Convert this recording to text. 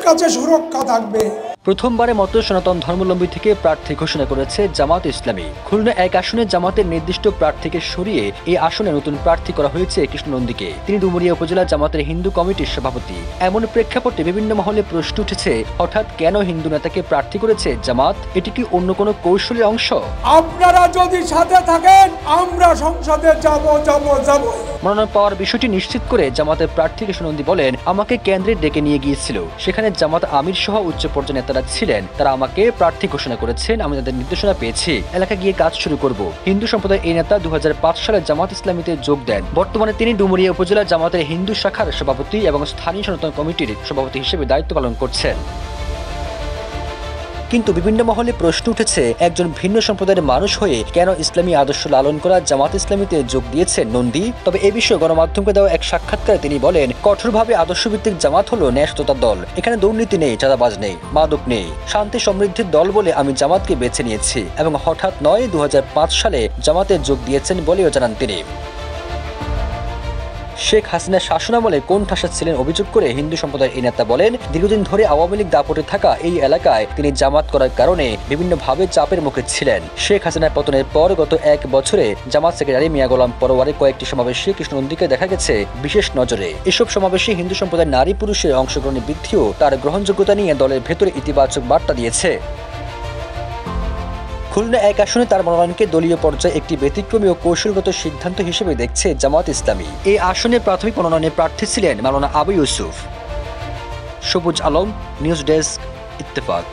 কাছে সুরক্ষা থাকবে। প্রথমবারের মতো সনাতন ধর্মাবলম্বী থেকে প্রার্থী ঘোষণা করেছে জামাত ইসলামী। খুলনা ১ আসনে জামাতের নির্দিষ্ট প্রার্থীকে সরিয়ে এই আসনে নতুন প্রার্থী করা হয়েছে কৃষ্ণ নন্দীকে। তিনি ডুমুরিয়া উপজেলা জামাতের হিন্দু কমিটির সভাপতি। এমন প্রেক্ষাপটে বিভিন্ন মহলে প্রশ্ন উঠেছে, হঠাৎ কেন হিন্দু নেতাকে প্রার্থী করেছে জামাত? এটি কি অন্য কোনো কৌশলের অংশ? আপনারা যদি সাথে থাকেন আমরা সংসদে যাব। মনোনয়ন পাওয়ার বিষয়টি নিশ্চিত করে জামাতের প্রার্থী কৃষ্ণ নন্দী বলেন, আমাকে কেন্দ্রে ডেকে নিয়ে গিয়েছিল। সেখানে জামাত আমির সহ উচ্চ পর্যায়ের নেতারা ছিলেন। তারা আমাকে প্রার্থী ঘোষণা করেছেন। আমি তাদের নির্দেশনা পেয়েছি, এলাকায় গিয়ে কাজ শুরু করব। হিন্দু সম্প্রদায়ের এই নেতা 2005 সালে জামাত ইসলামীতে যোগ দেন। বর্তমানে তিনি ডুমুরিয়া উপজেলা জামাতের হিন্দু শাখার সভাপতি এবং স্থানীয় সনাতন কমিটির সভাপতি হিসেবে দায়িত্ব পালন করছেন। কিন্তু বিভিন্ন মহলে প্রশ্ন উঠেছে, একজন ভিন্ন সম্প্রদায়ের মানুষ হয়ে কেন ইসলামী আদর্শ লালন করা জামাত ইসলামীতে যোগ দিয়েছেন নন্দী? তবে এ বিষয়ে গণমাধ্যমকে দেওয়া এক সাক্ষাৎকারে তিনি বলেন, কঠোরভাবে আদর্শভিত্তিক জামাত হলো ন্যায়সত্যতার দল। এখানে দুর্নীতি নেই, চাঁদাবাজ নেই, মাদক নেই, শান্তি সমৃদ্ধির দল বলে আমি জামাতকে বেছে নিয়েছি এবং হঠাৎ নয় 2005 সালে জামাতে যোগ দিয়েছেন বলেও জানান তিনি। শেখ হাসিনার শাসনামলে কোণঠাসা ছিলেন অভিযোগ করে হিন্দু সম্প্রদায়ের এই নেতা বলেন, দীর্ঘদিন ধরে আওয়ামী লীগ দাপটে থাকা এই এলাকায় তিনি জামাত করার কারণে বিভিন্নভাবে চাপের মুখে ছিলেন। শেখ হাসিনার পতনের পর গত 1 বছরে জামাত সেক্রেটারি মিয়া গোলাম পরোয়ারের কয়েকটি সমাবেশে কৃষ্ণ নন্দীকে দেখা গেছে বিশেষ নজরে। এসব সমাবেশে হিন্দু সম্প্রদায়ের নারী পুরুষের অংশগ্রহণের বৃদ্ধিও তার গ্রহণযোগ্যতা নিয়ে দলের ভেতরে ইতিবাচক বার্তা দিয়েছে। খুলনা 1 আসনে তার মনোনয়নকে দলীয় পর্যায়ে একটি ব্যতিক্রমী ও কৌশলগত সিদ্ধান্ত হিসেবে দেখছে জামাত ইসলামী। এই আসনে প্রাথমিক মনোনয়নে প্রার্থী ছিলেন মাওলানা আবু ইউসুফ। সবুজ আলম, নিউজ ডেস্ক, ইত্তেফাক।